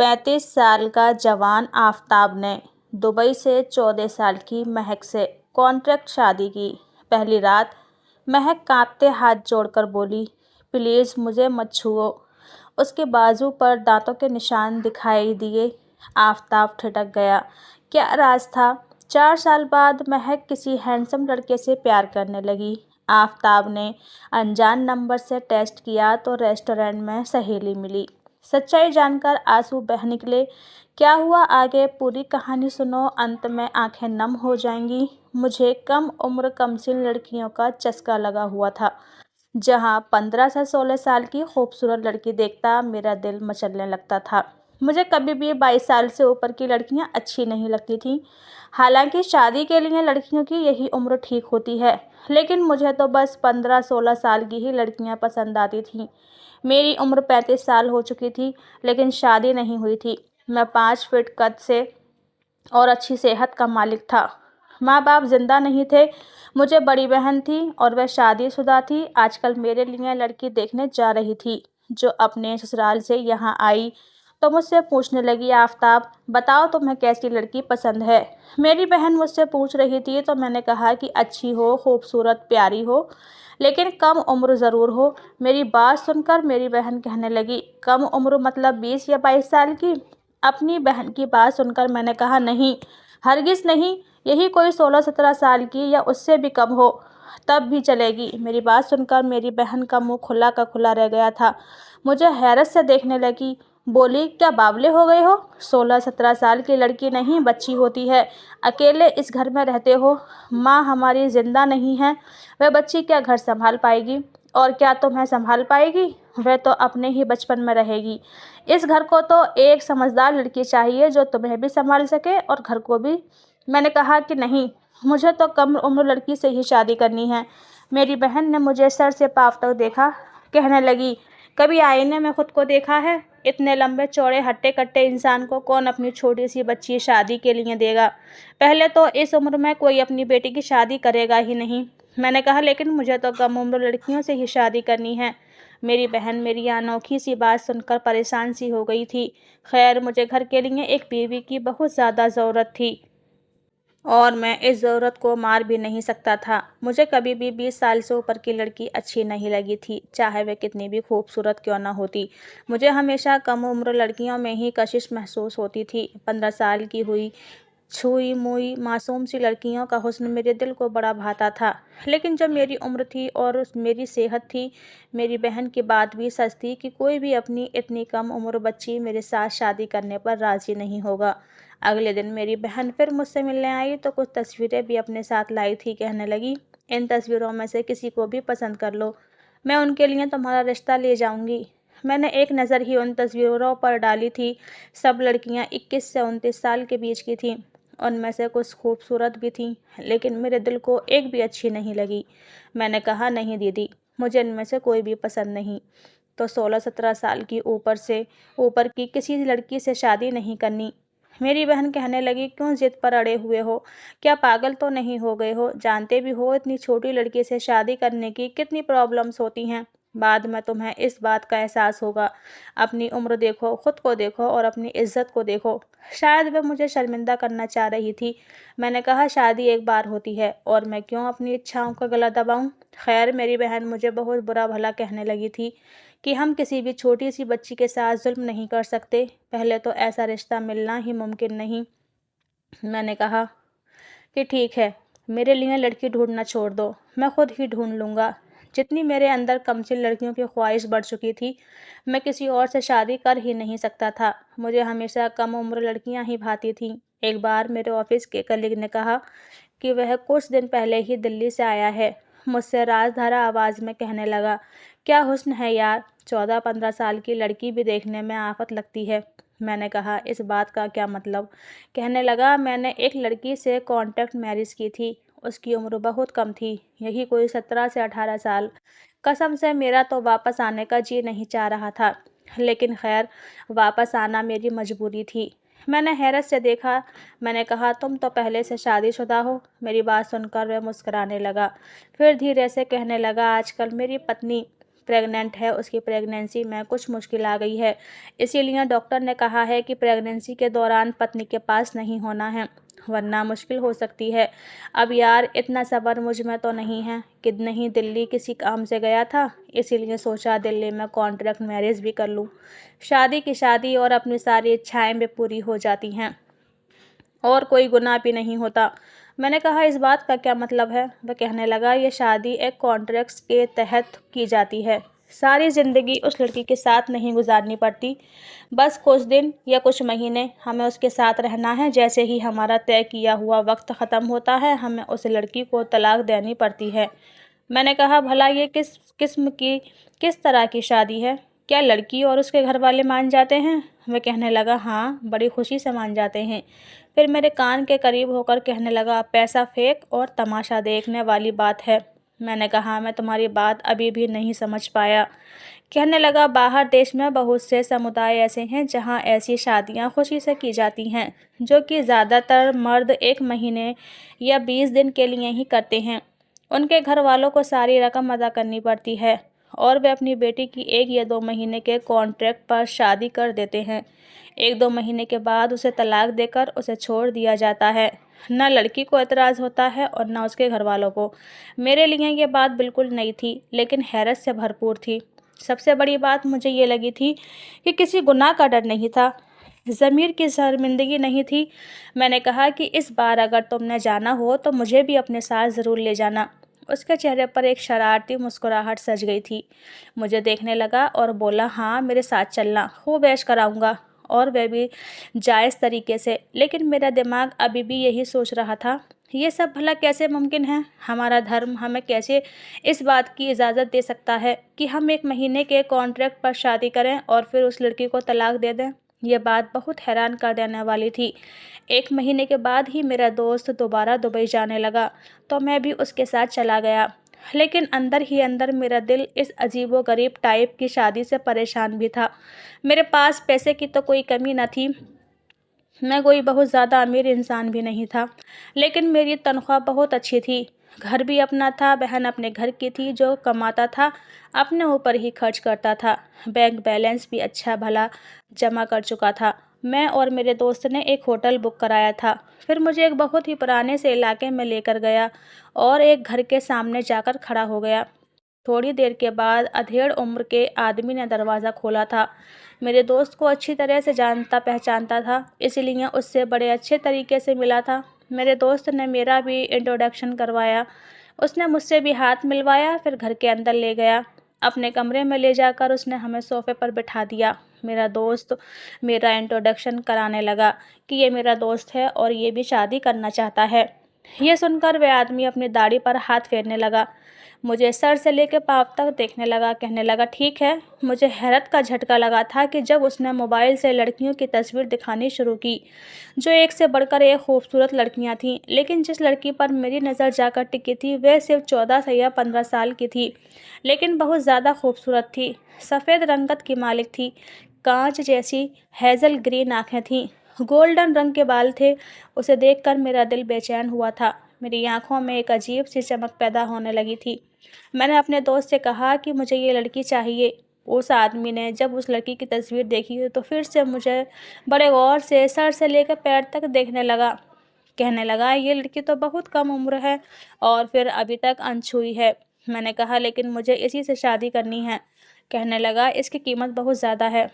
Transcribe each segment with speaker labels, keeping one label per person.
Speaker 1: 35 साल का जवान आफताब ने दुबई से 14 साल की महक से कॉन्ट्रैक्ट शादी की। पहली रात महक कांपते हाथ जोड़कर बोली, प्लीज़ मुझे मत छुओ। उसके बाजू पर दांतों के निशान दिखाई दिए। आफताब ठिठक गया। क्या राज था? 4 साल बाद महक किसी हैंडसम लड़के से प्यार करने लगी। आफताब ने अनजान नंबर से टेस्ट किया तो रेस्टोरेंट में सहेली मिली। सच्चाई जानकर आंसू बह निकले। क्या हुआ आगे, पूरी कहानी सुनो, अंत में आंखें नम हो जाएंगी। मुझे कम उम्र कमसिन लड़कियों का चस्का लगा हुआ था। जहां 15 से 16 साल की खूबसूरत लड़की देखता मेरा दिल मचलने लगता था। मुझे कभी भी 22 साल से ऊपर की लड़कियां अच्छी नहीं लगती थीं। हालांकि शादी के लिए लड़कियों की यही उम्र ठीक होती है, लेकिन मुझे तो बस 15-16 साल की ही लड़कियां पसंद आती थीं। मेरी उम्र 35 साल हो चुकी थी, लेकिन शादी नहीं हुई थी। मैं 5 फीट कद से और अच्छी सेहत का मालिक था। माँ बाप जिंदा नहीं थे। मुझे बड़ी बहन थी और वह शादीशुदा थी। आजकल मेरे लिए लड़की देखने जा रही थी, जो अपने ससुराल से यहाँ आई तो मुझसे पूछने लगी, आफताब बताओ तुम्हें कैसी लड़की पसंद है। मेरी बहन मुझसे पूछ रही थी तो मैंने कहा कि अच्छी हो, खूबसूरत, प्यारी हो, लेकिन कम उम्र ज़रूर हो। मेरी बात सुनकर मेरी बहन कहने लगी, कम उम्र मतलब 20 या 22 साल की। अपनी बहन की बात सुनकर मैंने कहा, नहीं, हरगिज़ नहीं, यही कोई 16-17 साल की या उससे भी कम हो तब भी चलेगी। मेरी बात सुनकर मेरी बहन का मुंह खुला का खुला रह गया था। मुझे हैरत से देखने लगी। बोली, क्या बावले हो गए हो? 16-17 साल की लड़की नहीं, बच्ची होती है। अकेले इस घर में रहते हो। माँ हमारी जिंदा नहीं है। वह बच्ची क्या घर संभाल पाएगी? और क्या तुम्हें संभाल पाएगी? वह तो अपने ही बचपन में रहेगी। इस घर को तो एक समझदार लड़की चाहिए जो तुम्हें भी संभाल सके और घर को भी। मैंने कहा कि नहीं, मुझे तो कम उम्र लड़की से ही शादी करनी है। मेरी बहन ने मुझे सर से पाँव तक देखा। कहने लगी, कभी आईने में खुद को देखा है? इतने लंबे चौड़े हट्टे कट्टे इंसान को कौन अपनी छोटी सी बच्ची शादी के लिए देगा? पहले तो इस उम्र में कोई अपनी बेटी की शादी करेगा ही नहीं। मैंने कहा, लेकिन मुझे तो कम उम्र लड़कियों से ही शादी करनी है। मेरी बहन मेरी अनोखी सी बात सुनकर परेशान सी हो गई थी। खैर, मुझे घर के लिए एक बीवी की बहुत ज़्यादा ज़रूरत थी और मैं इस ज़रूरत को मार भी नहीं सकता था। मुझे कभी भी 20 साल से ऊपर की लड़की अच्छी नहीं लगी थी, चाहे वह कितनी भी खूबसूरत क्यों ना होती। मुझे हमेशा कम उम्र लड़कियों में ही कशिश महसूस होती थी। 15 साल की हुई छुई मुई मासूम सी लड़कियों का हुस्न मेरे दिल को बड़ा भाता था। लेकिन जब मेरी उम्र थी और मेरी सेहत थी, मेरी बहन की बात भी सच थी कि कोई भी अपनी इतनी कम उम्र बच्ची मेरे साथ शादी करने पर राज़ी नहीं होगा। अगले दिन मेरी बहन फिर मुझसे मिलने आई तो कुछ तस्वीरें भी अपने साथ लाई थी। कहने लगी, इन तस्वीरों में से किसी को भी पसंद कर लो, मैं उनके लिए तुम्हारा रिश्ता ले जाऊंगी। मैंने एक नज़र ही उन तस्वीरों पर डाली थी। सब लड़कियां 21 से 29 साल के बीच की थीं। उनमें से कुछ खूबसूरत भी थीं, लेकिन मेरे दिल को एक भी अच्छी नहीं लगी। मैंने कहा, नहीं दीदी, मुझे इनमें से कोई भी पसंद नहीं। तो 16-17 साल की ऊपर की किसी लड़की से शादी नहीं करनी। मेरी बहन कहने लगी, क्यों जिद पर अड़े हुए हो? क्या पागल तो नहीं हो गए हो? जानते भी हो इतनी छोटी लड़की से शादी करने की कितनी प्रॉब्लम्स होती हैं। बाद में तुम्हें इस बात का एहसास होगा। अपनी उम्र देखो, खुद को देखो और अपनी इज्जत को देखो। शायद वह मुझे शर्मिंदा करना चाह रही थी। मैंने कहा, शादी एक बार होती है और मैं क्यों अपनी इच्छाओं का गला दबाऊं? खैर, मेरी बहन मुझे बहुत बुरा भला कहने लगी थी कि हम किसी भी छोटी सी बच्ची के साथ जुल्म नहीं कर सकते। पहले तो ऐसा रिश्ता मिलना ही मुमकिन नहीं। मैंने कहा कि ठीक है, मेरे लिए लड़की ढूंढना छोड़ दो, मैं खुद ही ढूंढ लूँगा। जितनी मेरे अंदर कमसिन लड़कियों की ख्वाहिश बढ़ चुकी थी, मैं किसी और से शादी कर ही नहीं सकता था। मुझे हमेशा कम उम्र लड़कियां ही भाती थीं। एक बार मेरे ऑफिस के कलीग ने कहा कि वह कुछ दिन पहले ही दिल्ली से आया है। मुझसे राजधारा आवाज़ में कहने लगा, क्या हुस्न है यार, 14-15 साल की लड़की भी देखने में आफत लगती है। मैंने कहा, इस बात का क्या मतलब? कहने लगा, मैंने एक लड़की से कॉन्ट्रैक्ट मैरिज की थी। उसकी उम्र बहुत कम थी, यही कोई 17 से 18 साल। कसम से मेरा तो वापस आने का जी नहीं चाह रहा था, लेकिन खैर, वापस आना मेरी मजबूरी थी। मैंने हैरत से देखा। मैंने कहा, तुम तो पहले से शादीशुदा हो। मेरी बात सुनकर वह मुस्कुराने लगा। फिर धीरे से कहने लगा, आजकल मेरी पत्नी प्रेग्नेंट है, उसकी प्रेगनेंसी में कुछ मुश्किल आ गई है, इसीलिए डॉक्टर ने कहा है कि प्रेगनेंसी के दौरान पत्नी के पास नहीं होना है, वरना मुश्किल हो सकती है। अब यार इतना सब्र मुझ में तो नहीं है कि नहीं, दिल्ली किसी काम से गया था, इसीलिए सोचा दिल्ली में कॉन्ट्रैक्ट मैरिज भी कर लूँ। शादी की शादी और अपनी सारी इच्छाएं भी पूरी हो जाती हैं और कोई गुनाह भी नहीं होता। मैंने कहा इस बात का क्या मतलब है? वह कहने लगा ये शादी एक कॉन्ट्रैक्ट के तहत की जाती है, सारी ज़िंदगी उस लड़की के साथ नहीं गुजारनी पड़ती, बस कुछ दिन या कुछ महीने हमें उसके साथ रहना है। जैसे ही हमारा तय किया हुआ वक्त ख़त्म होता है हमें उस लड़की को तलाक देनी पड़ती है। मैंने कहा भला ये किस तरह की शादी है? क्या लड़की और उसके घर वाले मान जाते हैं? वह कहने लगा हाँ, बड़ी खुशी से मान जाते हैं। फिर मेरे कान के करीब होकर कहने लगा पैसा फेंक और तमाशा देखने वाली बात है। मैंने कहा मैं तुम्हारी बात अभी भी नहीं समझ पाया। कहने लगा बाहर देश में बहुत से समुदाय ऐसे हैं जहां ऐसी शादियां खुशी से की जाती हैं, जो कि ज़्यादातर मर्द 1 महीने या 20 दिन के लिए ही करते हैं। उनके घर वालों को सारी रकम अदा करनी पड़ती है और वे अपनी बेटी की 1 या 2 महीने के कॉन्ट्रैक्ट पर शादी कर देते हैं। 1-2 महीने के बाद उसे तलाक देकर उसे छोड़ दिया जाता है। न लड़की को एतराज़ होता है और न उसके घर वालों को। मेरे लिए ये बात बिल्कुल नई थी, लेकिन हैरत से भरपूर थी। सबसे बड़ी बात मुझे ये लगी थी कि किसी गुनाह का डर नहीं था, ज़मीर की शर्मिंदगी नहीं थी। मैंने कहा कि इस बार अगर तुमने जाना हो तो मुझे भी अपने साथ ज़रूर ले जाना। उसके चेहरे पर एक शरारती मुस्कुराहट सज गई थी। मुझे देखने लगा और बोला हाँ, मेरे साथ चलना, खूब ऐश कराऊंगा, और वह भी जायज़ तरीके से। लेकिन मेरा दिमाग अभी भी यही सोच रहा था, ये सब भला कैसे मुमकिन है? हमारा धर्म हमें कैसे इस बात की इजाज़त दे सकता है कि हम 1 महीने के कॉन्ट्रैक्ट पर शादी करें और फिर उस लड़की को तलाक दे दें? यह बात बहुत हैरान कर देने वाली थी। 1 महीने के बाद ही मेरा दोस्त दोबारा दुबई जाने लगा, तो मैं भी उसके साथ चला गया। लेकिन अंदर ही अंदर मेरा दिल इस अजीबो-गरीब टाइप की शादी से परेशान भी था। मेरे पास पैसे की तो कोई कमी न थी, मैं कोई बहुत ज़्यादा अमीर इंसान भी नहीं था, लेकिन मेरी तनख्वाह बहुत अच्छी थी। घर भी अपना था, बहन अपने घर की थी, जो कमाता था अपने ऊपर ही खर्च करता था। बैंक बैलेंस भी अच्छा भला जमा कर चुका था। मैं और मेरे दोस्त ने एक होटल बुक कराया था, फिर मुझे एक बहुत ही पुराने से इलाके में लेकर गया और एक घर के सामने जाकर खड़ा हो गया। थोड़ी देर के बाद अधेड़ उम्र के आदमी ने दरवाज़ा खोला था। मेरे दोस्त को अच्छी तरह से जानता पहचानता था, इसलिए उससे बड़े अच्छे तरीके से मिला था। मेरे दोस्त ने मेरा भी इंट्रोडक्शन करवाया, उसने मुझसे भी हाथ मिलवाया, फिर घर के अंदर ले गया। अपने कमरे में ले जाकर उसने हमें सोफ़े पर बिठा दिया। मेरा दोस्त मेरा इंट्रोडक्शन कराने लगा कि ये मेरा दोस्त है और ये भी शादी करना चाहता है। यह सुनकर वह आदमी अपनी दाढ़ी पर हाथ फेरने लगा, मुझे सर से लेकर पाँव तक देखने लगा, कहने लगा ठीक है। मुझे हैरत का झटका लगा था कि जब उसने मोबाइल से लड़कियों की तस्वीर दिखानी शुरू की, जो एक से बढ़कर एक खूबसूरत लड़कियां थीं, लेकिन जिस लड़की पर मेरी नज़र जाकर टिकी थी वह सिर्फ 14 से या 15 साल की थी, लेकिन बहुत ज़्यादा खूबसूरत थी। सफ़ेद रंगत की मालिक थी, कांच जैसी हेज़ल ग्रीन आँखें थीं, गोल्डन रंग के बाल थे। उसे देखकर मेरा दिल बेचैन हुआ था, मेरी आंखों में एक अजीब सी चमक पैदा होने लगी थी। मैंने अपने दोस्त से कहा कि मुझे ये लड़की चाहिए। उस आदमी ने जब उस लड़की की तस्वीर देखी तो फिर से मुझे बड़े गौर से सर से लेकर पैर तक देखने लगा, कहने लगा ये लड़की तो बहुत कम उम्र है और फिर अभी तक अनछुई है। मैंने कहा लेकिन मुझे इसी से शादी करनी है। कहने लगा इसकी कीमत बहुत ज़्यादा है।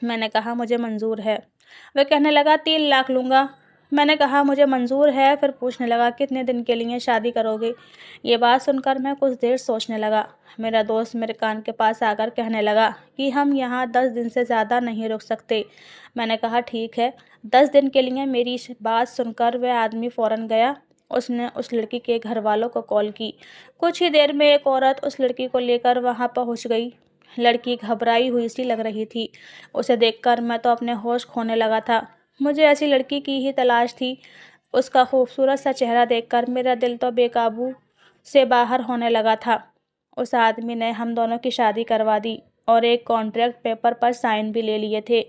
Speaker 1: मैंने कहा मुझे मंजूर है। वह कहने लगा 3 लाख लूँगा। मैंने कहा मुझे मंजूर है। फिर पूछने लगा कितने दिन के लिए शादी करोगे? ये बात सुनकर मैं कुछ देर सोचने लगा। मेरा दोस्त मेरे कान के पास आकर कहने लगा कि हम यहाँ 10 दिन से ज़्यादा नहीं रुक सकते। मैंने कहा ठीक है। 10 दिन के लिए। मेरी बात सुनकर वह आदमी फ़ौरन गया। उसने उस लड़की के घर वालों को कॉल की। कुछ ही देर में एक औरत उस लड़की को लेकर वहाँ पहुँच गई। लड़की घबराई हुई सी लग रही थी। उसे देखकर मैं तो अपने होश खोने लगा था। मुझे ऐसी लड़की की ही तलाश थी। उसका खूबसूरत सा चेहरा देखकर मेरा दिल तो बेकाबू से बाहर होने लगा था। उस आदमी ने हम दोनों की शादी करवा दी और एक कॉन्ट्रैक्ट पेपर पर साइन भी ले लिए थे,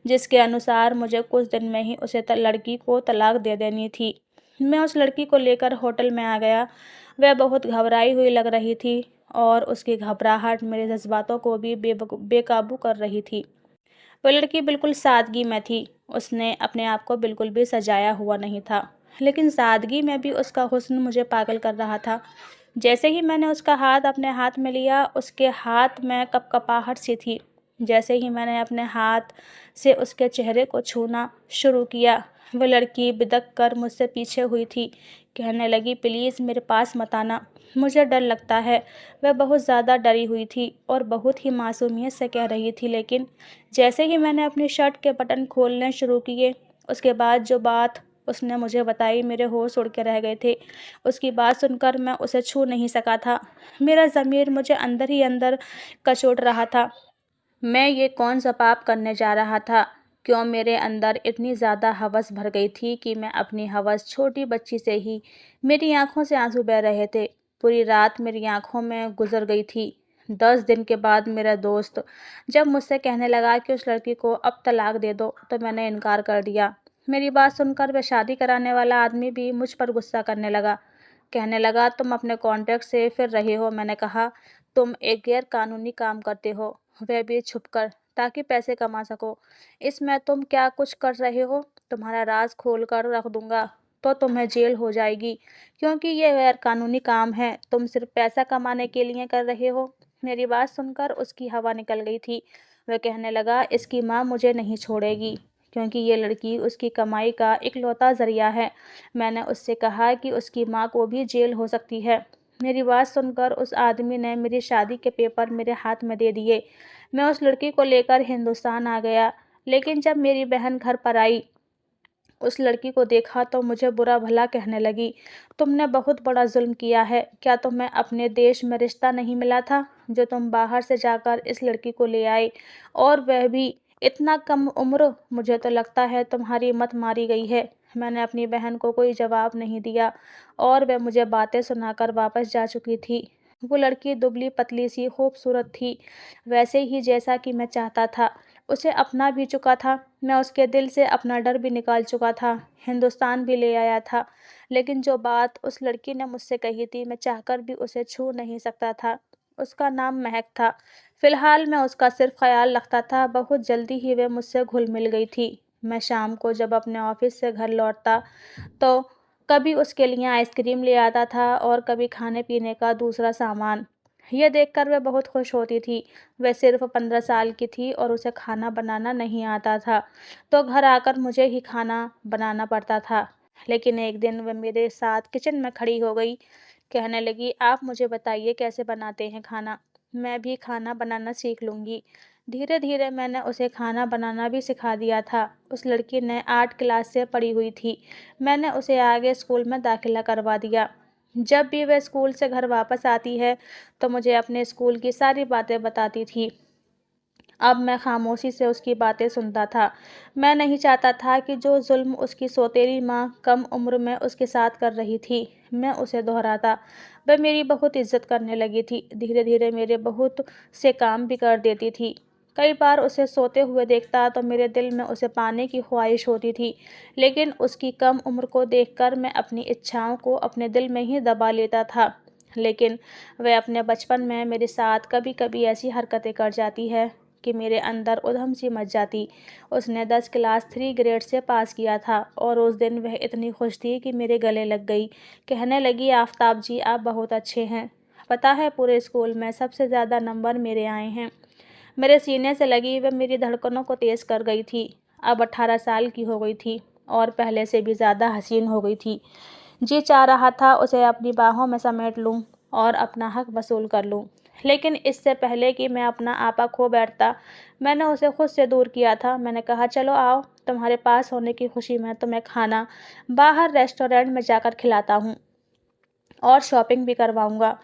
Speaker 1: जिसके अनुसार मुझे कुछ दिन में ही उसे लड़की को तलाक दे देनी थी। मैं उस लड़की को लेकर होटल में आ गया। वह बहुत घबराई हुई लग रही थी और उसकी घबराहट मेरे जज्बातों को भी बेकाबू कर रही थी। वो लड़की बिल्कुल सादगी में थी। उसने अपने आप को बिल्कुल भी सजाया हुआ नहीं था, लेकिन सादगी में भी उसका हुस्न मुझे पागल कर रहा था। जैसे ही मैंने उसका हाथ अपने हाथ में लिया, उसके हाथ में कपकपाहट सी थी। जैसे ही मैंने अपने हाथ से उसके चेहरे को छूना शुरू किया, वो लड़की बिदक कर मुझसे पीछे हुई थी। कहने लगी, प्लीज़ मेरे पास मत आना, मुझे डर लगता है। वह बहुत ज़्यादा डरी हुई थी और बहुत ही मासूमियत से कह रही थी, लेकिन जैसे ही मैंने अपनी शर्ट के बटन खोलने शुरू किए, उसके बाद जो बात उसने मुझे बताई, मेरे होश उड़ के रह गए थे। उसकी बात सुनकर मैं उसे छू नहीं सका था। मेरा ज़मीर मुझे अंदर ही अंदर कचोट रहा था। मैं ये कौन सा पाप करने जा रहा था? क्यों मेरे अंदर इतनी ज़्यादा हवस भर गई थी कि मैं अपनी हवस छोटी बच्ची से ही मेरी आंखों से आंसू बह रहे थे। पूरी रात मेरी आंखों में गुजर गई थी। 10 दिन के बाद मेरा दोस्त जब मुझसे कहने लगा कि उस लड़की को अब तलाक दे दो, तो मैंने इनकार कर दिया। मेरी बात सुनकर वह शादी कराने वाला आदमी भी मुझ पर गुस्सा करने लगा। कहने लगा, तुम अपने कॉन्ट्रैक्ट से फिर रहे हो। मैंने कहा, तुम एक गैर कानूनी काम करते हो, वह भी छुपकर, ताकि पैसे कमा सको। इसमें तुम क्या कुछ कर रहे हो? तुम्हारा राज खोल कर रख दूंगा तो तुम्हें जेल हो जाएगी, क्योंकि ये गैर कानूनी काम है। तुम सिर्फ पैसा कमाने के लिए कर रहे हो। मेरी बात सुनकर उसकी हवा निकल गई थी। वह कहने लगा, इसकी माँ मुझे नहीं छोड़ेगी, क्योंकि ये लड़की उसकी कमाई का इकलौता ज़रिया है। मैंने उससे कहा कि उसकी माँ को भी जेल हो सकती है। मेरी बात सुनकर उस आदमी ने मेरी शादी के पेपर मेरे हाथ में दे दिए। मैं उस लड़की को लेकर हिंदुस्तान आ गया, लेकिन जब मेरी बहन घर पर आई, उस लड़की को देखा तो मुझे बुरा भला कहने लगी, तुमने बहुत बड़ा जुल्म किया है। क्या तुम्हें अपने देश में रिश्ता नहीं मिला था, जो तुम बाहर से जाकर इस लड़की को ले आए, और वह भी इतना कम उम्र? मुझे तो लगता है तुम्हारी मत मारी गई है। मैंने अपनी बहन को कोई जवाब नहीं दिया और वह मुझे बातें सुनाकर वापस जा चुकी थी। वो लड़की दुबली पतली सी खूबसूरत थी, वैसे ही जैसा कि मैं चाहता था। उसे अपना भी चुका था। मैं उसके दिल से अपना डर भी निकाल चुका था, हिंदुस्तान भी ले आया था। लेकिन जो बात उस लड़की ने मुझसे कही थी, मैं चाहकर भी उसे छू नहीं सकता था। उसका नाम महक था। फिलहाल मैं उसका सिर्फ ख्याल रखता था। बहुत जल्दी ही वह मुझसे घुल मिल गई थी। मैं शाम को जब अपने ऑफिस से घर लौटता, तो कभी उसके लिए आइसक्रीम ले आता था और कभी खाने पीने का दूसरा सामान। यह देखकर वह बहुत खुश होती थी। वह सिर्फ 15 साल की थी और उसे खाना बनाना नहीं आता था, तो घर आकर मुझे ही खाना बनाना पड़ता था। लेकिन एक दिन वह मेरे साथ किचन में खड़ी हो गई। कहने लगी, आप मुझे बताइए कैसे बनाते हैं खाना, मैं भी खाना बनाना सीख लूँगी। धीरे धीरे मैंने उसे खाना बनाना भी सिखा दिया था। उस लड़की ने 8 क्लास से पढ़ी हुई थी। मैंने उसे आगे स्कूल में दाखिला करवा दिया। जब भी वह स्कूल से घर वापस आती है, तो मुझे अपने स्कूल की सारी बातें बताती थी। अब मैं खामोशी से उसकी बातें सुनता था। मैं नहीं चाहता था कि जो जुल्म उसकी सौतेली माँ कम उम्र में उसके साथ कर रही थी, मैं उसे दोहराता। वह मेरी बहुत इज्जत करने लगी थी। धीरे धीरे मेरे बहुत से काम भी कर देती थी। कई बार उसे सोते हुए देखता तो मेरे दिल में उसे पाने की ख्वाहिश होती थी, लेकिन उसकी कम उम्र को देखकर मैं अपनी इच्छाओं को अपने दिल में ही दबा लेता था। लेकिन वह अपने बचपन में मेरे साथ कभी कभी ऐसी हरकतें कर जाती है कि मेरे अंदर उधम सी मच जाती। उसने 10 क्लास 3 ग्रेड से पास किया था और उस दिन वह इतनी खुश थी कि मेरे गले लग गई। कहने लगी, आफ्ताब जी, आप बहुत अच्छे हैं। पता है, पूरे स्कूल में सबसे ज़्यादा नंबर मेरे आए हैं। मेरे सीने से लगी वह मेरी धड़कनों को तेज़ कर गई थी। अब 18 साल की हो गई थी और पहले से भी ज़्यादा हसीन हो गई थी। जी चाह रहा था उसे अपनी बाहों में समेट लूं और अपना हक वसूल कर लूं, लेकिन इससे पहले कि मैं अपना आपा खो बैठता, मैंने उसे खुद से दूर किया था। मैंने कहा, चलो आओ, तुम्हारे पास होने की खुशी में तुम्हें खाना बाहर रेस्टोरेंट में जाकर खिलाता हूँ और शॉपिंग भी करवाऊँगा।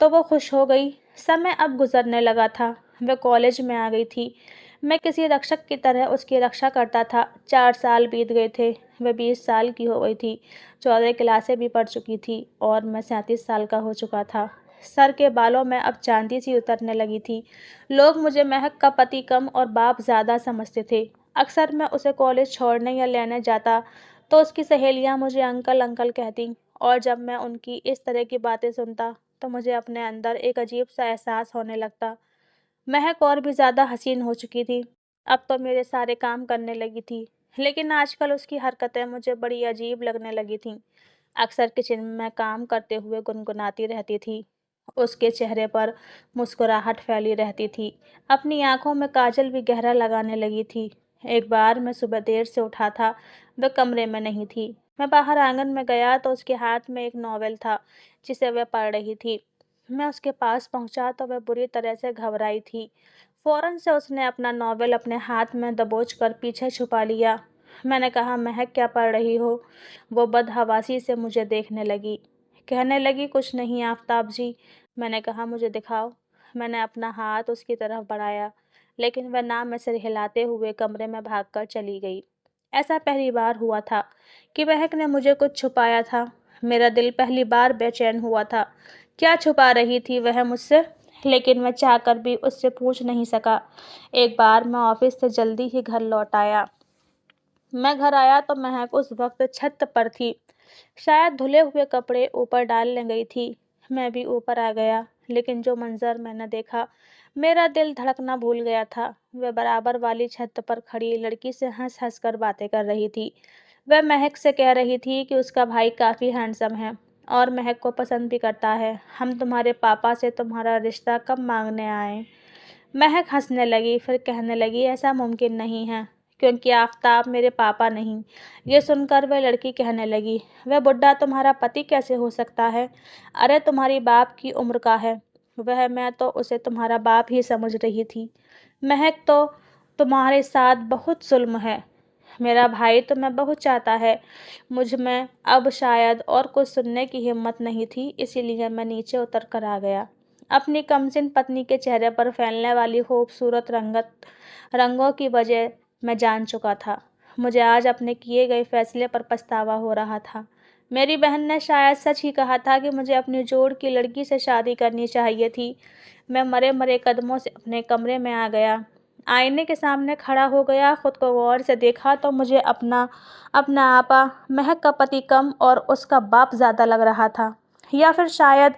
Speaker 1: तो वो खुश हो गई। समय अब गुजरने लगा था। वह कॉलेज में आ गई थी। मैं किसी रक्षक की तरह उसकी रक्षा करता था। 4 साल बीत गए थे। वह 20 साल की हो गई थी। 14 क्लासें भी पढ़ चुकी थी और मैं 37 साल का हो चुका था। सर के बालों में अब चांदी सी उतरने लगी थी। लोग मुझे महक का पति कम और बाप ज़्यादा समझते थे। अक्सर मैं उसे कॉलेज छोड़ने या लेने जाता, तो उसकी सहेलियां मुझे अंकल अंकल कहती, और जब मैं उनकी इस तरह की बातें सुनता, तो मुझे अपने अंदर एक अजीब सा एहसास होने लगता। महक और भी ज़्यादा हसीन हो चुकी थी। अब तो मेरे सारे काम करने लगी थी, लेकिन आजकल उसकी हरकतें मुझे बड़ी अजीब लगने लगी थीं। अक्सर किचन में काम करते हुए गुनगुनाती रहती थी। उसके चेहरे पर मुस्कुराहट फैली रहती थी। अपनी आंखों में काजल भी गहरा लगाने लगी थी। एक बार मैं सुबह देर से उठा था, वह कमरे में नहीं थी। मैं बाहर आंगन में गया तो उसके हाथ में एक नॉवेल था, जिसे वह पढ़ रही थी। मैं उसके पास पहुंचा तो वह बुरी तरह से घबराई थी। फौरन से उसने अपना नॉवेल अपने हाथ में दबोच कर पीछे छुपा लिया। मैंने कहा, महक क्या पढ़ रही हो? वो बदहवासी से मुझे देखने लगी। कहने लगी, कुछ नहीं आफताब जी। मैंने कहा, मुझे दिखाओ। मैंने अपना हाथ उसकी तरफ बढ़ाया, लेकिन वह ना में सिर हिलाते हुए कमरे में भागकर चली गई। ऐसा पहली बार हुआ था कि महक ने मुझे कुछ छुपाया था। मेरा दिल पहली बार बेचैन हुआ था। क्या छुपा रही थी वह मुझसे? लेकिन मैं चाहकर भी उससे पूछ नहीं सका। एक बार मैं ऑफिस से जल्दी ही घर लौट आया। मैं घर आया तो महक उस वक्त छत पर थी। शायद धुले हुए कपड़े ऊपर डालने गई थी। मैं भी ऊपर आ गया, लेकिन जो मंजर मैंने देखा, मेरा दिल धड़कना भूल गया था। वह बराबर वाली छत पर खड़ी लड़की से हंस हंस कर बातें कर रही थी। वह महक से कह रही थी कि उसका भाई काफ़ी हैंडसम है और महक को पसंद भी करता है। हम तुम्हारे पापा से तुम्हारा रिश्ता कब मांगने आए? महक हंसने लगी, फिर कहने लगी, ऐसा मुमकिन नहीं है, क्योंकि आफताब मेरे पापा नहीं। ये सुनकर वह लड़की कहने लगी, वह बुड्ढा तुम्हारा पति कैसे हो सकता है? अरे तुम्हारी बाप की उम्र का है वह। मैं तो उसे तुम्हारा बाप ही समझ रही थी। महक, तो तुम्हारे साथ बहुत जुल्म है। मेरा भाई तुम्हें बहुत चाहता है। मुझ में अब शायद और कुछ सुनने की हिम्मत नहीं थी, इसीलिए मैं नीचे उतर कर आ गया। अपनी कमसिन पत्नी के चेहरे पर फैलने वाली खूबसूरत रंगों की वजह मैं जान चुका था। मुझे आज अपने किए गए फैसले पर पछतावा हो रहा था। मेरी बहन ने शायद सच ही कहा था कि मुझे अपनी जोड़ की लड़की से शादी करनी चाहिए थी। मैं मरे मरे कदमों से अपने कमरे में आ गया। आईने के सामने खड़ा हो गया, खुद को गौर से देखा तो मुझे अपना अपना आपा महक का पति कम और उसका बाप ज़्यादा लग रहा था। या फिर शायद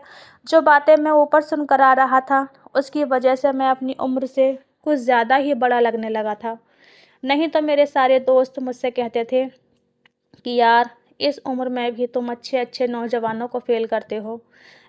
Speaker 1: जो बातें मैं ऊपर सुनकर आ रहा था, उसकी वजह से मैं अपनी उम्र से कुछ ज़्यादा ही बड़ा लगने लगा था। नहीं तो मेरे सारे दोस्त मुझसे कहते थे कि यार, इस उम्र में भी तुम अच्छे अच्छे नौजवानों को फेल करते हो।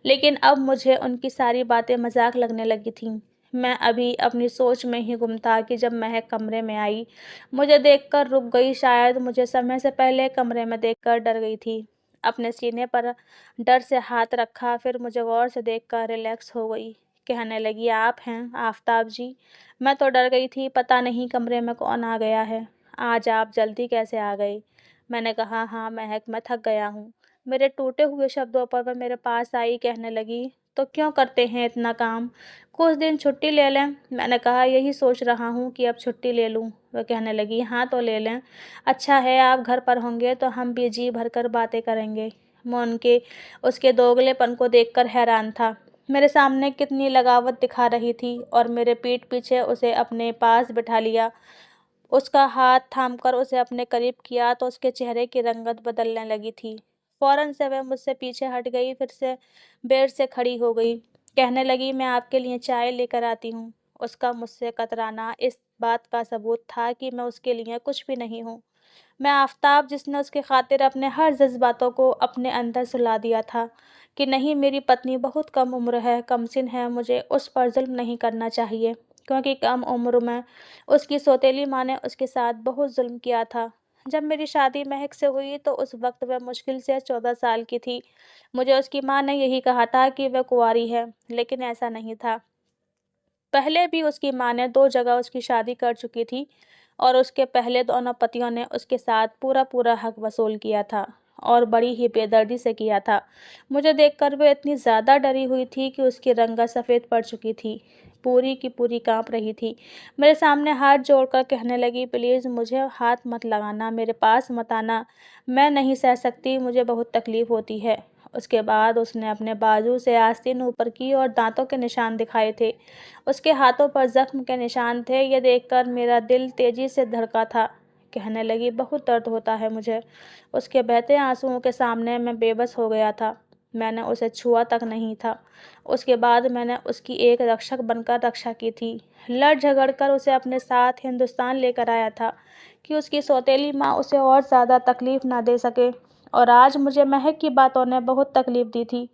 Speaker 1: लेकिन अब मुझे उनकी सारी बातें मजाक लगने लगी थीं। मैं अभी अपनी सोच में ही गुम था कि जब महक कमरे में आई, मुझे देखकर रुक गई। शायद मुझे समय से पहले कमरे में देखकर डर गई थी। अपने सीने पर डर से हाथ रखा, फिर मुझे गौर से देखकर रिलैक्स हो गई। कहने लगी, आप हैं आफताब जी? मैं तो डर गई थी, पता नहीं कमरे में कौन आ गया है। आज आप जल्दी कैसे आ गए? मैंने कहा, हाँ महक, मैं थक गया हूँ। मेरे टूटे हुए शब्दों पर वह मेरे पास आई। कहने लगी, तो क्यों करते हैं इतना काम? कुछ दिन छुट्टी ले लें। मैंने कहा, यही सोच रहा हूँ कि अब छुट्टी ले लूँ। वह कहने लगी, हाँ तो ले लें। अच्छा है, आप घर पर होंगे तो हम भी जी भरकर बातें करेंगे। मैं उसके दोगलेपन को देखकर हैरान था। मेरे सामने कितनी लगावत दिखा रही थी और मेरे पीठ पीछे उसे अपने पास बिठा लिया। उसका हाथ थामकर उसे अपने करीब किया तो उसके चेहरे की रंगत बदलने लगी थी। फौरन से वह मुझसे पीछे हट गई, फिर से बेड से खड़ी हो गई। कहने लगी, मैं आपके लिए चाय लेकर आती हूँ। उसका मुझसे कतराना इस बात का सबूत था कि मैं उसके लिए कुछ भी नहीं हूँ। मैं आफताब, जिसने उसकी खातिर अपने हर जज्बातों को अपने अंदर सुला दिया था कि नहीं, मेरी पत्नी बहुत कम उम्र है, कमसिन है, मुझे उस पर जुल्म नहीं करना चाहिए, क्योंकि कम उम्र में उसकी सौतेली माँ ने उसके साथ बहुत जुल्म किया था। जब मेरी शादी महक से हुई तो उस वक्त वह मुश्किल से 14 साल की थी। मुझे उसकी माँ ने यही कहा था कि वह कुंवारी है, लेकिन ऐसा नहीं था। पहले भी उसकी माँ ने 2 जगह उसकी शादी कर चुकी थी और उसके पहले दोनों पतियों ने उसके साथ पूरा पूरा हक वसूल किया था और बड़ी ही बेदर्दी से किया था। मुझे देखकर वह इतनी ज़्यादा डरी हुई थी कि उसकी रंगत सफ़ेद पड़ चुकी थी, पूरी की पूरी कांप रही थी। मेरे सामने हाथ जोड़कर कहने लगी, प्लीज़ मुझे हाथ मत लगाना, मेरे पास मत आना, मैं नहीं सह सकती, मुझे बहुत तकलीफ़ होती है। उसके बाद उसने अपने बाजू से आस्तीन ऊपर की और दांतों के निशान दिखाए थे। उसके हाथों पर जख्म के निशान थे। ये देखकर मेरा दिल तेजी से धड़का था। कहने लगी, बहुत दर्द होता है मुझे। उसके बहते आंसुओं के सामने मैं बेबस हो गया था। मैंने उसे छुआ तक नहीं था। उसके बाद मैंने उसकी एक रक्षक बनकर रक्षा की थी। लड़ झगड़ कर उसे अपने साथ हिंदुस्तान लेकर आया था कि उसकी सौतेली माँ उसे और ज़्यादा तकलीफ़ ना दे सके। और आज मुझे महक की बातों ने बहुत तकलीफ़ दी थी,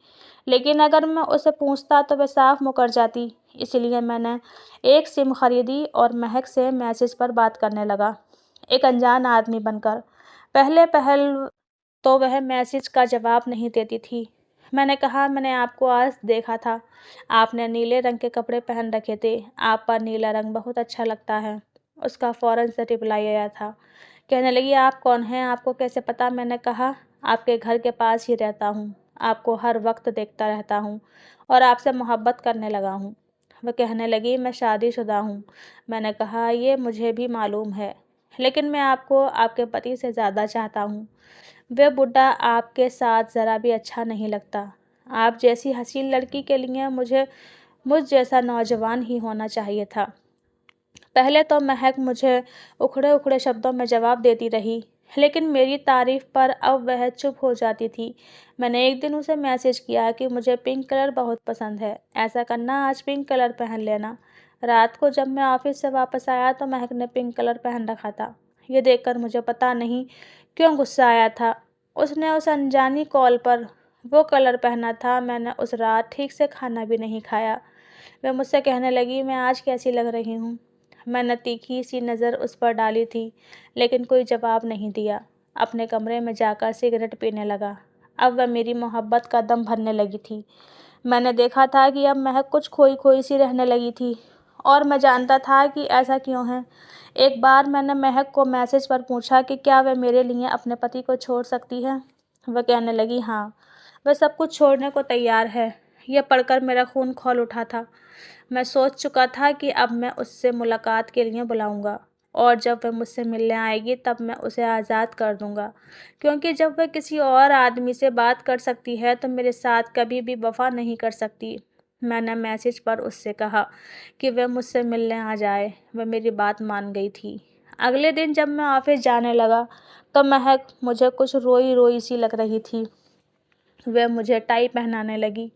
Speaker 1: लेकिन अगर मैं उसे पूछता तो वह साफ मुकर जाती। इसलिए मैंने एक सिम खरीदी और महक से मैसेज पर बात करने लगा, एक अनजान आदमी बनकर। पहले पहल तो वह मैसेज का जवाब नहीं देती थी। मैंने कहा, मैंने आपको आज देखा था। आपने नीले रंग के कपड़े पहन रखे थे। आप पर नीला रंग बहुत अच्छा लगता है। उसका फ़ौरन से रिप्लाई आया था। कहने लगी, आप कौन हैं? आपको कैसे पता? मैंने कहा, आपके घर के पास ही रहता हूँ। आपको हर वक्त देखता रहता हूँ और आपसे मोहब्बत करने लगा हूँ। वह कहने लगी, मैं शादीशुदा हूँ। मैंने कहा, ये मुझे भी मालूम है, लेकिन मैं आपको आपके पति से ज़्यादा चाहता हूँ। वह बुड्ढा आपके साथ ज़रा भी अच्छा नहीं लगता। आप जैसी हसीन लड़की के लिए मुझ जैसा नौजवान ही होना चाहिए था। पहले तो महक मुझे उखड़े उखड़े शब्दों में जवाब देती रही, लेकिन मेरी तारीफ पर अब वह चुप हो जाती थी। मैंने एक दिन उसे मैसेज किया कि मुझे पिंक कलर बहुत पसंद है। ऐसा करना, आज पिंक कलर पहन लेना। रात को जब मैं ऑफिस से वापस आया तो महक ने पिंक कलर पहन रखा था। ये देखकर मुझे पता नहीं क्यों गुस्सा आया था। उसने उस अनजानी कॉल पर वो कलर पहना था। मैंने उस रात ठीक से खाना भी नहीं खाया। वह मुझसे कहने लगी, मैं आज कैसी लग रही हूँ? मैंने तीखी सी नज़र उस पर डाली थी, लेकिन कोई जवाब नहीं दिया। अपने कमरे में जाकर सिगरेट पीने लगा। अब वह मेरी मोहब्बत का दम भरने लगी थी। मैंने देखा था कि अब महक कुछ खोई खोई सी रहने लगी थी, और मैं जानता था कि ऐसा क्यों है। एक बार मैंने महक को मैसेज पर पूछा कि क्या वह मेरे लिए अपने पति को छोड़ सकती है। वह कहने लगी, हाँ, वह सब कुछ छोड़ने को तैयार है। यह पढ़कर मेरा खून खौल उठा था। मैं सोच चुका था कि अब मैं उससे मुलाकात के लिए बुलाऊंगा, और जब वह मुझसे मिलने आएगी तब मैं उसे आज़ाद कर दूंगा, क्योंकि जब वह किसी और आदमी से बात कर सकती है तो मेरे साथ कभी भी वफा नहीं कर सकती। मैंने मैसेज पर उससे कहा कि वह मुझसे मिलने आ जाए। वह मेरी बात मान गई थी। अगले दिन जब मैं ऑफिस जाने लगा तो महक मुझे कुछ रोई रोई सी लग रही थी। वह मुझे टाई पहनाने लगी,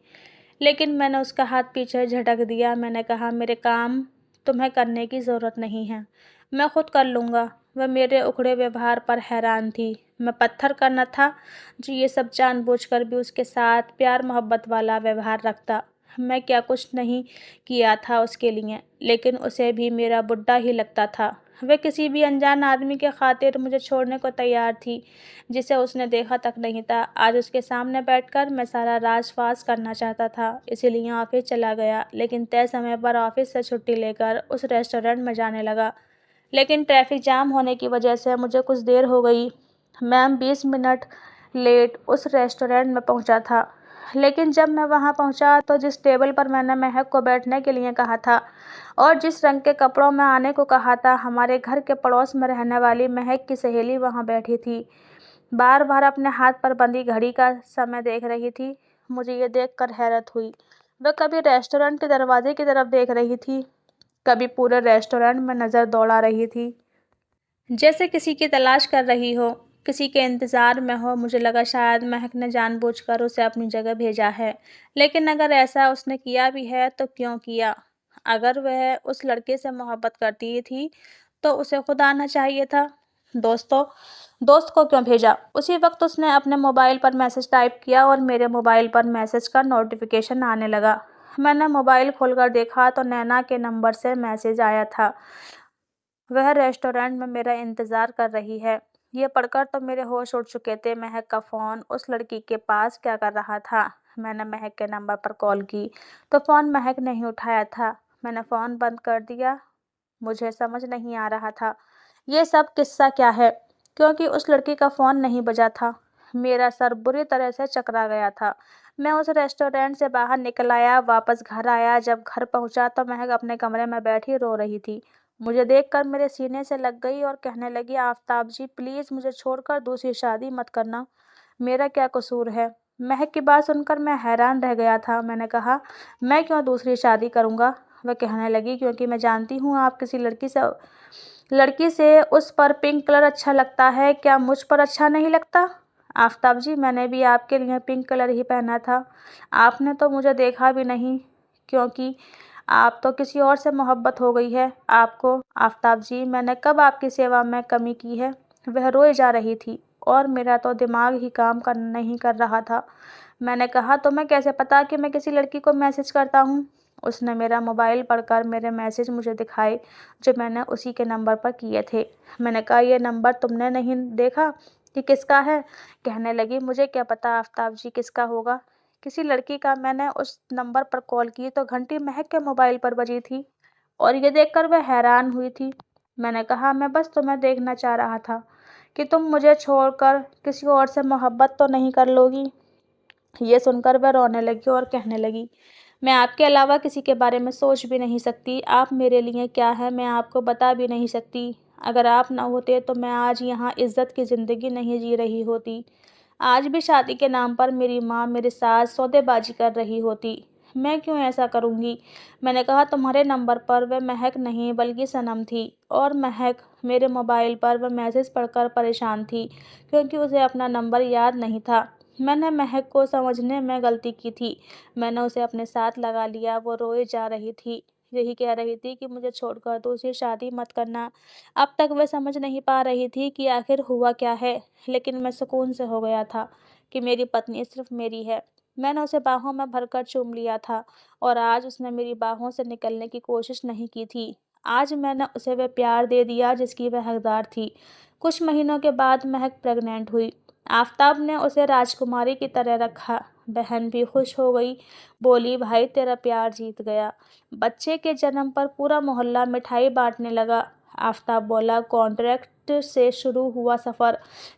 Speaker 1: लेकिन मैंने उसका हाथ पीछे झटक दिया। मैंने कहा, मेरे काम तुम्हें करने की ज़रूरत नहीं है, मैं खुद कर लूँगा। वह मेरे उखड़े व्यवहार पर हैरान थी। मैं पत्थर का न था जो ये सब जानबूझकर भी उसके साथ प्यार मोहब्बत वाला व्यवहार रखता। मैं क्या कुछ नहीं किया था उसके लिए, लेकिन उसे भी मेरा बुड्ढा ही लगता था। वह किसी भी अनजान आदमी के खातिर मुझे छोड़ने को तैयार थी, जिसे उसने देखा तक नहीं था। आज उसके सामने बैठकर मैं सारा राज फाज करना चाहता था, इसीलिए ऑफिस चला गया। लेकिन तय समय पर ऑफिस से छुट्टी लेकर उस रेस्टोरेंट में जाने लगा, लेकिन ट्रैफिक जाम होने की वजह से मुझे कुछ देर हो गई। मैं 20 मिनट लेट उस रेस्टोरेंट में पहुंचा था, लेकिन जब मैं वहां पहुंचा तो जिस टेबल पर मैंने महक को बैठने के लिए कहा था और जिस रंग के कपड़ों में आने को कहा था, हमारे घर के पड़ोस में रहने वाली महक की सहेली वहां बैठी थी। बार बार अपने हाथ पर बंधी घड़ी का समय देख रही थी। मुझे ये देखकर हैरत हुई। वह कभी रेस्टोरेंट के दरवाजे की तरफ देख रही थी, कभी पूरे रेस्टोरेंट में नज़र दौड़ा रही थी, जैसे किसी की तलाश कर रही हो, किसी के इंतज़ार में हो। मुझे लगा शायद महक ने जानबूझकर उसे अपनी जगह भेजा है, लेकिन अगर ऐसा उसने किया भी है तो क्यों किया? अगर वह उस लड़के से मोहब्बत करती थी तो उसे खुद आना चाहिए था। दोस्त को क्यों भेजा? उसी वक्त उसने अपने मोबाइल पर मैसेज टाइप किया और मेरे मोबाइल पर मैसेज का नोटिफिकेशन आने लगा। मैंने मोबाइल खोलकर देखा तो नैना के नंबर से मैसेज आया था। वह रेस्टोरेंट में मेरा इंतज़ार कर रही है। ये पढ़कर तो मेरे होश उड़ चुके थे। महक का फ़ोन उस लड़की के पास क्या कर रहा था? मैंने महक के नंबर पर कॉल की तो फ़ोन महक नहीं उठाया था। मैंने फ़ोन बंद कर दिया। मुझे समझ नहीं आ रहा था ये सब किस्सा क्या है, क्योंकि उस लड़की का फ़ोन नहीं बजा था। मेरा सर बुरी तरह से चकरा गया था। मैं उस रेस्टोरेंट से बाहर निकल आया, वापस घर आया। जब घर पहुंचा तो महक अपने कमरे में बैठी रो रही थी। मुझे देखकर मेरे सीने से लग गई और कहने लगी, आफ्ताब जी, प्लीज़ मुझे छोड़कर दूसरी शादी मत करना। मेरा क्या कसूर है? महक की बात सुनकर मैं हैरान रह गया था। मैंने कहा, मैं क्यों दूसरी शादी करूँगा? वह कहने लगी, क्योंकि मैं जानती हूँ आप किसी लड़की से उस पर पिंक कलर अच्छा लगता है। क्या मुझ पर अच्छा नहीं लगता? आफ़ताब जी, मैंने भी आपके लिए पिंक कलर ही पहना था। आपने तो मुझे देखा भी नहीं, क्योंकि आप तो किसी और से मोहब्बत हो गई है आपको। आफ़ताब जी, मैंने कब आपकी सेवा में कमी की है? वह रोए जा रही थी और मेरा तो दिमाग ही काम नहीं कर रहा था। मैंने कहा, तुम्हें कैसे पता कि मैं किसी लड़की को मैसेज करता हूँ? उसने मेरा मोबाइल पढ़कर मेरे मैसेज मुझे दिखाए, जो मैंने उसी के नंबर पर किए थे। मैंने कहा, ये नंबर तुमने नहीं देखा कि किसका है? कहने लगी, मुझे क्या पता आफ़ताब जी किसका होगा। किसी लड़की का। मैंने उस नंबर पर कॉल की तो घंटी महक के मोबाइल पर बजी थी और ये देखकर वह हैरान हुई थी। मैंने कहा, मैं बस तुम्हें देखना चाह रहा था कि तुम मुझे छोड़कर किसी और से मोहब्बत तो नहीं कर लोगी। ये सुनकर वह रोने लगी और कहने लगी, मैं आपके अलावा किसी के बारे में सोच भी नहीं सकती। आप मेरे लिए क्या है मैं आपको बता भी नहीं सकती। अगर आप न होते तो मैं आज यहाँ इज़्ज़त की ज़िंदगी नहीं जी रही होती। आज भी शादी के नाम पर मेरी माँ, मेरी सास सौदेबाजी कर रही होती। मैं क्यों ऐसा करूँगी? मैंने कहा, तुम्हारे नंबर पर वह महक नहीं बल्कि सनम थी और महक मेरे मोबाइल पर वह मैसेज पढ़कर परेशान थी, क्योंकि उसे अपना नंबर याद नहीं था। मैंने महक को समझने में गलती की थी। मैंने उसे अपने साथ लगा लिया। वो रोए जा रही थी, यही कह रही थी कि मुझे छोड़कर दूसरी शादी मत करना। अब तक वह समझ नहीं पा रही थी कि आखिर हुआ क्या है, लेकिन मैं सुकून से हो गया था कि मेरी पत्नी सिर्फ मेरी है। मैंने उसे बाहों में भरकर चूम लिया था और आज उसने मेरी बाहों से निकलने की कोशिश नहीं की थी। आज मैंने उसे वह प्यार दे दिया जिसकी वह हकदार थी। कुछ महीनों के बाद महक प्रेग्नेंट हुई। आफ़ताब ने उसे राजकुमारी की तरह रखा। बहन भी खुश हो गई, बोली, भाई तेरा प्यार जीत गया। बच्चे के जन्म पर पूरा मोहल्ला मिठाई बांटने लगा। आफ़ताब बोला, कॉन्ट्रैक्ट से शुरू हुआ सफ़र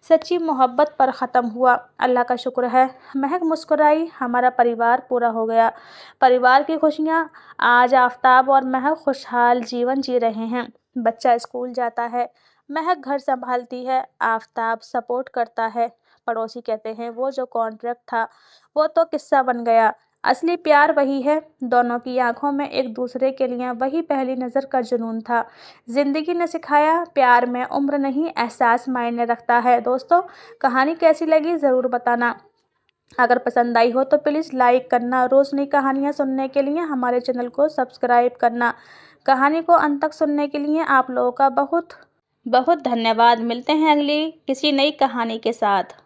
Speaker 1: सच्ची मोहब्बत पर ख़त्म हुआ। अल्लाह का शुक्र है। महक मुस्कुराई, हमारा परिवार पूरा हो गया। परिवार की खुशियाँ। आज आफ़ताब और महक खुशहाल जीवन जी रहे हैं। बच्चा स्कूल जाता है, महक घर संभालती है, आफ़ताब सपोर्ट करता है। पड़ोसी कहते हैं, वो जो कॉन्ट्रैक्ट था वो तो किस्सा बन गया। असली प्यार वही है। दोनों की आंखों में एक दूसरे के लिए वही पहली नज़र का जुनून था। ज़िंदगी ने सिखाया, प्यार में उम्र नहीं एहसास मायने रखता है। दोस्तों, कहानी कैसी लगी ज़रूर बताना। अगर पसंद आई हो तो प्लीज़ लाइक करना। रोज़ नई कहानियाँ सुनने के लिए हमारे चैनल को सब्सक्राइब करना। कहानी को अंत तक सुनने के लिए आप लोगों का बहुत बहुत धन्यवाद। मिलते हैं अगली किसी नई कहानी के साथ।